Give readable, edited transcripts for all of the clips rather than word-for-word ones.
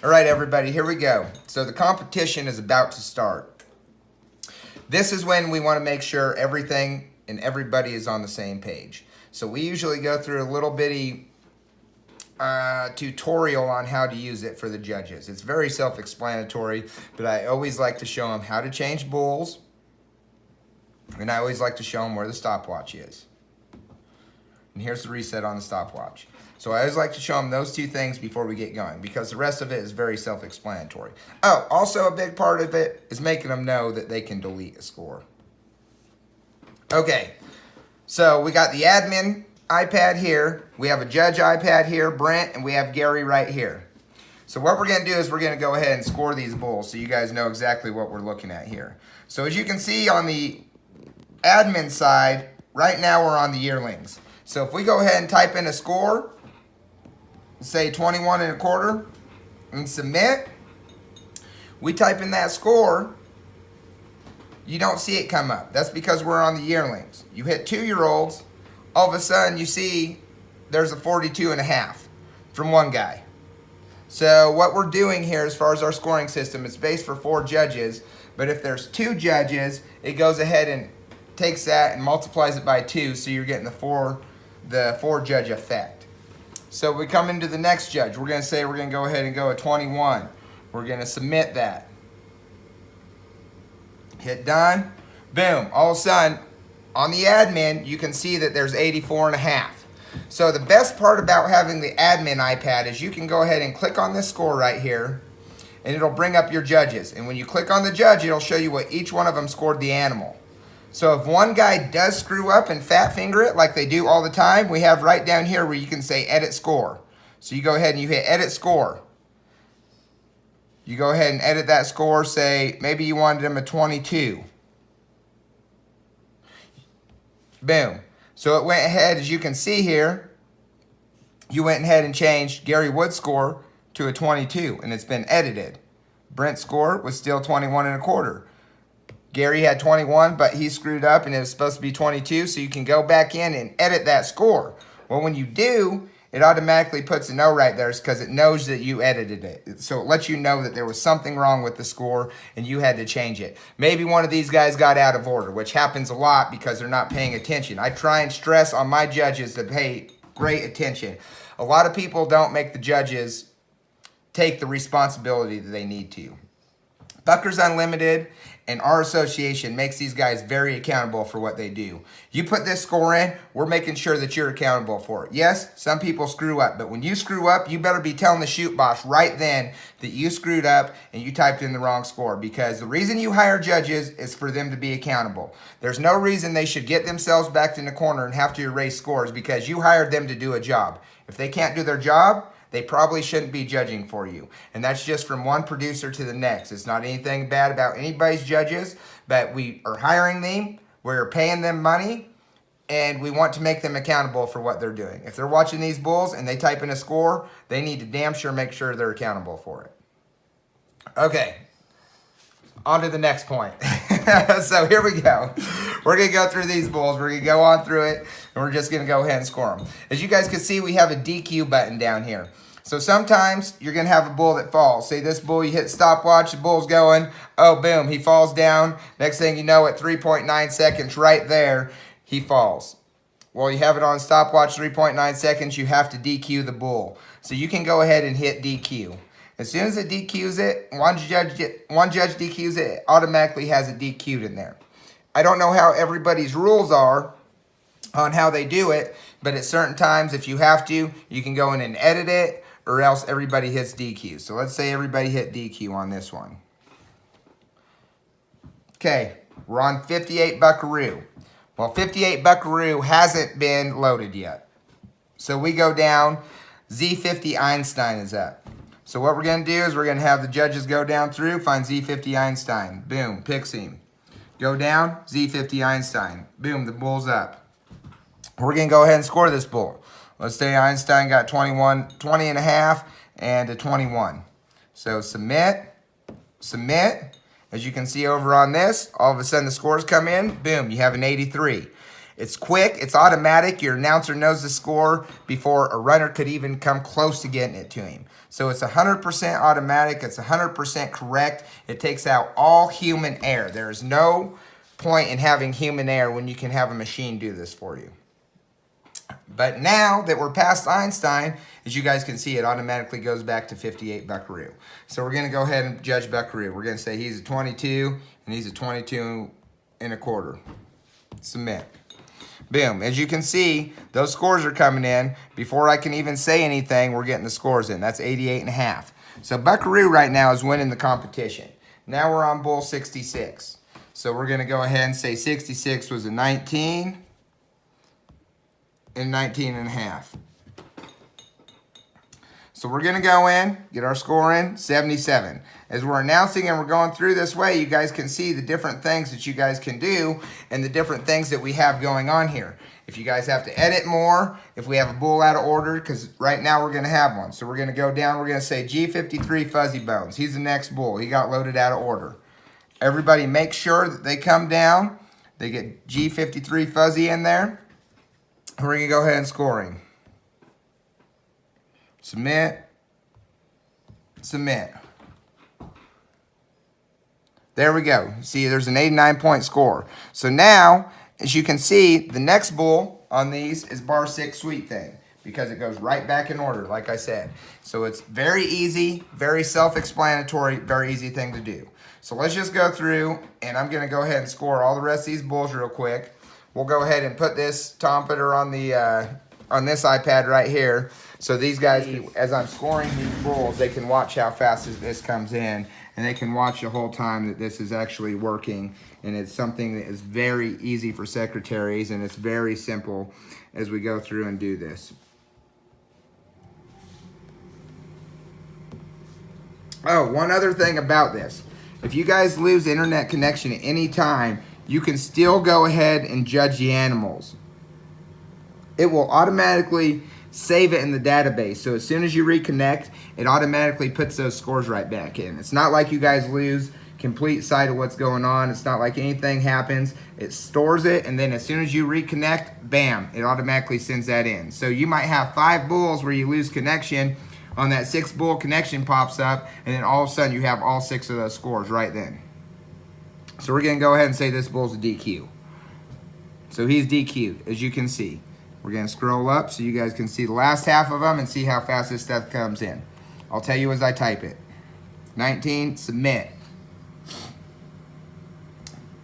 All right, everybody, here we go. So the competition is about to start. This is when we want to make sure everything and everybody is on the same page. So we usually go through a little bitty tutorial on how to use it for the judges. It's very self-explanatory, but I always like to show them how to change bulls, and I always like to show them where the stopwatch is. And here's the reset on the stopwatch. So I always like to show them those two things before we get going, because the rest of it is very self-explanatory. Oh, also a big part of it is making them know that they can delete a score. Okay, so we got the admin iPad here, we have a judge iPad here, Brent, and we have Gary right here. So what we're going to do is we're going to go ahead and score these bulls so you guys know exactly what we're looking at here. So as you can see on the admin side, right now we're on the yearlings. So if we go ahead and type in a score, say 21 1/4, and submit, we type in that score, you don't see it come up. That's because we're on the yearlings. You hit 2-year-olds, all of a sudden you see there's a 42.5 from one guy. So what we're doing here as far as our scoring system, it's based for 4 judges, but if there's 2 judges, it goes ahead and takes that and multiplies it by 2, so you're getting the four judge effect. So we come into the next judge. We're going to say we're going to go ahead and go at 21. We're going to submit that. Hit done. Boom. All of a sudden, on the admin, you can see that there's 84.5. So the best part about having the admin iPad is you can go ahead and click on this score right here, and it'll bring up your judges. And when you click on the judge, it'll show you what each one of them scored the animal. So if one guy does screw up and fat finger it like they do all the time, we have right down here where you can say edit score. So you go ahead and you hit edit score. You go ahead and edit that score, say maybe you wanted him a 22. Boom. So it went ahead, as you can see here, you went ahead and changed Gary Wood's score to a 22, and it's been edited. Brent's score was still 21 1/4. Gary had 21, but he screwed up and it was supposed to be 22, so you can go back in and edit that score. Well, when you do, it automatically puts a no right there because it knows that you edited it. So it lets you know that there was something wrong with the score and you had to change it. Maybe one of these guys got out of order, which happens a lot because they're not paying attention. I try and stress on my judges to pay great attention. A lot of people don't make the judges take the responsibility that they need to. Buckers Unlimited and our association makes these guys very accountable for what they do. You put this score in, we're making sure that you're accountable for it. Yes, some people screw up, but when you screw up, you better be telling the shoot boss right then that you screwed up and you typed in the wrong score, because the reason you hire judges is for them to be accountable. There's no reason they should get themselves backed in the corner and have to erase scores because you hired them to do a job. If they can't do their job, they probably shouldn't be judging for you. And that's just from one producer to the next. It's not anything bad about anybody's judges, but we are hiring them, we're paying them money, and we want to make them accountable for what they're doing. If they're watching these bulls and they type in a score, they need to damn sure make sure they're accountable for it. Okay, on to the next point. So here we go. We're going to go through these bulls. We're going to go on through it, and we're just going to go ahead and score them. As you guys can see, we have a DQ button down here. So sometimes you're going to have a bull that falls. Say this bull, you hit stopwatch, the bull's going, oh, boom, he falls down. Next thing you know, at 3.9 seconds right there, he falls. Well, you have it on stopwatch 3.9 seconds, you have to DQ the bull. So you can go ahead and hit DQ. As soon as it DQs it, one judge DQs it, it automatically has it DQ'd in there. I don't know how everybody's rules are on how they do it, but at certain times, if you have to, you can go in and edit it, or else everybody hits DQ. So let's say everybody hit DQ on this one. Okay, we're on 58 Buckaroo. Well, 58 Buckaroo hasn't been loaded yet. So we go down, Z50 Einstein is up. So what we're going to do is we're going to have the judges go down through, find Z50 Einstein. Boom, picks him. Go down, Z50 Einstein. Boom, the bull's up. We're going to go ahead and score this bull. Let's say Einstein got 20 1/2 and a 21. So submit, submit. As you can see over on this, all of a sudden the scores come in. Boom, you have an 83. It's quick, it's automatic. Your announcer knows the score before a runner could even come close to getting it to him. So it's 100% automatic, it's 100% correct. It takes out all human error. There is no point in having human error when you can have a machine do this for you. But now that we're past Einstein, as you guys can see, it automatically goes back to 58 Buckaroo. So we're going to go ahead and judge Buckaroo. We're going to say he's a 22, and he's a 22 and a quarter. Submit. Boom. As you can see, those scores are coming in. Before I can even say anything, we're getting the scores in. That's 88 and a half. So Buckaroo right now is winning the competition. Now we're on bull 66. So we're going to go ahead and say 66 was a 19 and 19 and a half. So we're going to go in, get our score in, 77. As we're announcing and we're going through this way, you guys can see the different things that you guys can do and the different things that we have going on here. If you guys have to edit more, if we have a bull out of order, because right now we're going to have one. So we're going to go down, we're going to say G53 Fuzzy Bones. He's the next bull. He got loaded out of order. Everybody make sure that they come down. They get G53 Fuzzy in there. We're going to go ahead and score him. Submit. Submit. There we go. See, there's an 89-point score. So now, as you can see, the next bull on these is bar 6 Sweet Thing because it goes right back in order, like I said. So it's very easy, very self-explanatory, very easy thing to do. So let's just go through, and I'm going to go ahead and score all the rest of these bulls real quick. We'll go ahead and put this tompeter on the on this iPad right here. So these guys, as I'm scoring these bulls, they can watch how fast this comes in, and they can watch the whole time that this is actually working. And it's something that is very easy for secretaries, and it's very simple as we go through and do this. Oh, one other thing about this. If you guys lose internet connection at any time, you can still go ahead and judge the animals. It will automatically save it in the database. So as soon as you reconnect, it automatically puts those scores right back in. It's not like you guys lose complete sight of what's going on. It's not like anything happens. It stores it, and then as soon as you reconnect, bam, it automatically sends that in. So you might have 5 bulls where you lose connection. On that 6th bull, connection pops up, and then all of a sudden you have all 6 of those scores right then. So we're going to go ahead and say this bull's a DQ. So he's DQ'd, as you can see. We're going to scroll up so you guys can see the last half of them and see how fast this stuff comes in. I'll tell you as I type it. 19, submit.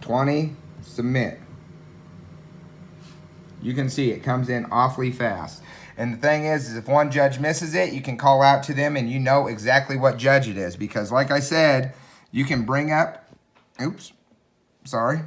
20, submit. You can see it comes in awfully fast. And the thing is if one judge misses it, you can call out to them and you know exactly what judge it is. Because like I said, you can bring up, oops, sorry.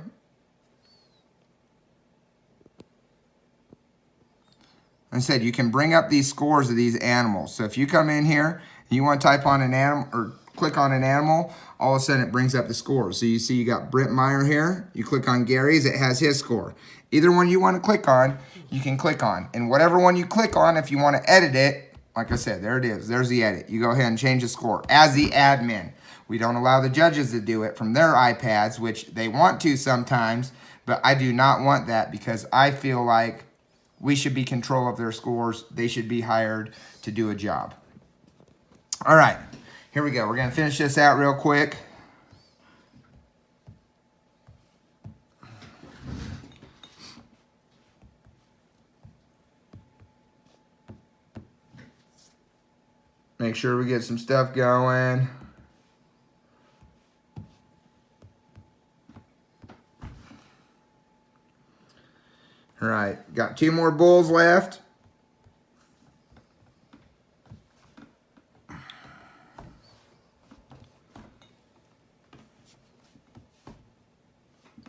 I said you can bring up these scores of these animals. So if you come in here and you want to type on an animal or click on an animal, all of a sudden it brings up the scores. So you see you got Brent Meyer here. You click on Gary's, it has his score. Either one you want to click on, you can click on. And whatever one you click on, if you want to edit it, like I said, there it is. There's the edit. You go ahead and change the score as the admin. We don't allow the judges to do it from their iPads, which they want to sometimes, but I do not want that because I feel like we should be in control of their scores. They should be hired to do a job. All right, here we go. We're going to finish this out real quick. Make sure we get some stuff going. All right, got 2 more bulls left.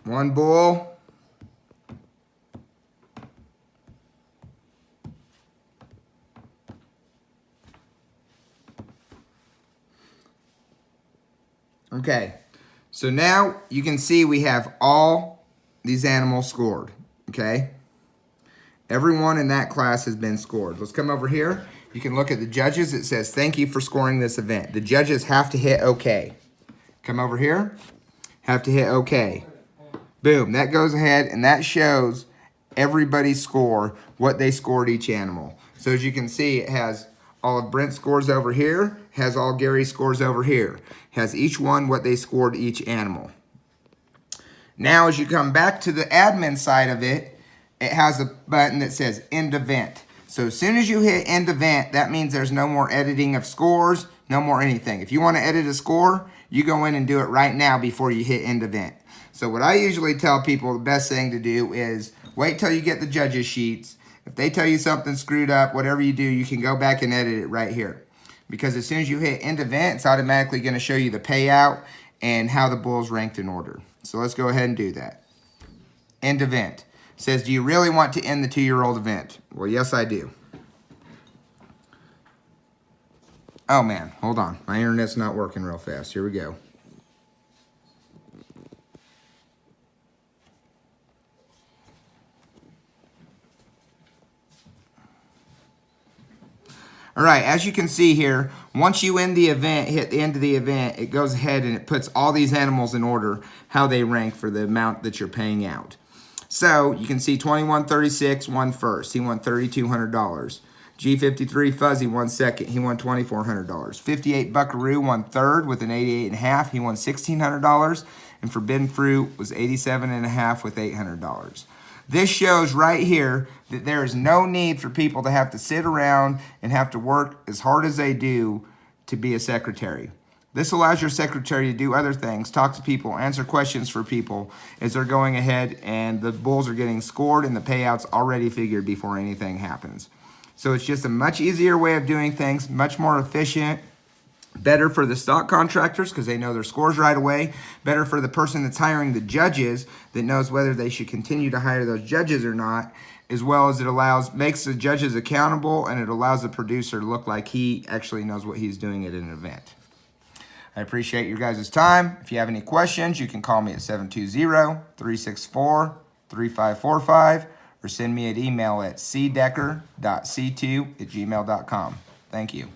One bull. Okay, so now you can see we have all these animals scored, okay? Everyone in that class has been scored. Let's come over here. You can look at the judges. It says, thank you for scoring this event. The judges have to hit OK. Come over here. Have to hit OK. Boom. That goes ahead and that shows everybody's score, what they scored each animal. So as you can see, it has all of Brent's scores over here, has all Gary's scores over here. Has each one what they scored each animal. Now as you come back to the admin side of it, it has a button that says end event. So as soon as you hit end event, that means there's no more editing of scores, no more anything. If you want to edit a score, you go in and do it right now before you hit end event. So what I usually tell people, the best thing to do is wait till you get the judges' sheets. If they tell you something screwed up, whatever you do, you can go back and edit it right here. Because as soon as you hit end event, it's automatically going to show you the payout and how the bulls ranked in order. So let's go ahead and do that. End event. It says, do you really want to end the 2-year-old event? Well, yes, I do. Oh, man, hold on. My internet's not working real fast. Here we go. All right, as you can see here, once you end the event, hit the end of the event, it goes ahead and it puts all these animals in order, how they rank for the amount that you're paying out. So you can see 2136 won first. He won $3,200. G53 Fuzzy won second. He won $2,400. 58 Buckaroo won third with an 88.5. He won $1,600. And Forbidden Fruit was 87.5 with $800. This shows right here that there is no need for people to have to sit around and have to work as hard as they do to be a secretary. This allows your secretary to do other things, talk to people, answer questions for people as they're going ahead and the bulls are getting scored and the payouts already figured before anything happens. So it's just a much easier way of doing things, much more efficient, better for the stock contractors because they know their scores right away, better for the person that's hiring the judges that knows whether they should continue to hire those judges or not, as well as it makes the judges accountable and it allows the producer to look like he actually knows what he's doing at an event. I appreciate your guys' time. If you have any questions, you can call me at 720-364-3545 or send me an email at cdecker.c2@gmail.com. Thank you.